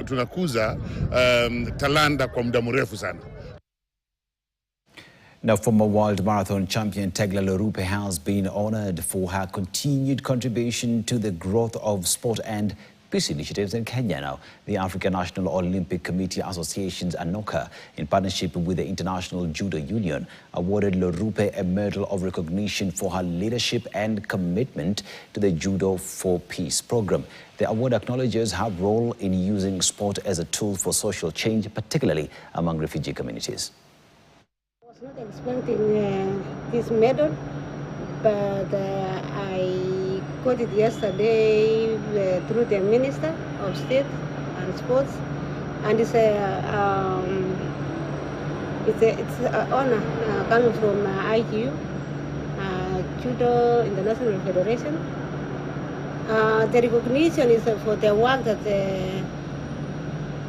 tunakuza talanta kwa muda mrefu sana. Now, former World Marathon champion Tegla Loroupe has been honored for her continued contribution to the growth of sport and peace initiatives in Kenya. Now, the African National Olympic Committee Association's ANOCA, in partnership with the International Judo Union, awarded Loroupe a medal of recognition for her leadership and commitment to the Judo for Peace program. The award acknowledges her role in using sport as a tool for social change, particularly among refugee communities. I was not expecting this medal, but I got it yesterday through the Minister of State and Sports, and it's an honor coming from IQ, Judo International Federation. The recognition is for the work that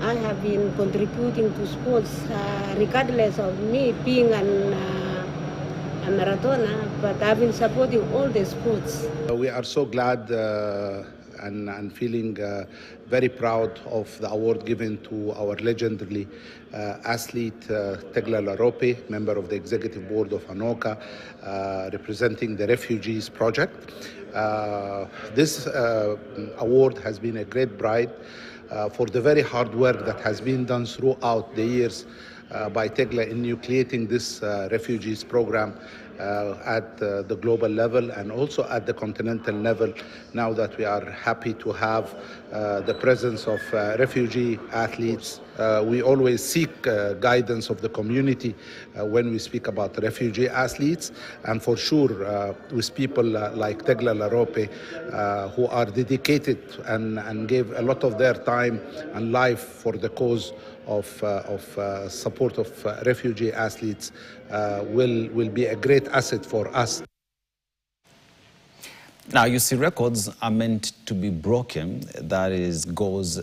I have been contributing to sports, regardless of me being a marathoner, but I've been supporting all the sports. We are so glad and feeling very proud of the award given to our legendary athlete Tegla Loroupe, member of the executive board of ANOCA, representing the Refugees Project. This award has been a great pride for the very hard work that has been done throughout the years by Tegla in nucleating this refugees program at the global level and also at the continental level. Now that we are happy to have the presence of refugee athletes, we always seek guidance of the community when we speak about refugee athletes, and for sure with people like Tegla Loroupe who are dedicated and gave a lot of their time and life for the cause of support of refugee athletes will be a great asset for us. Now, you see, records are meant to be broken. That is, goes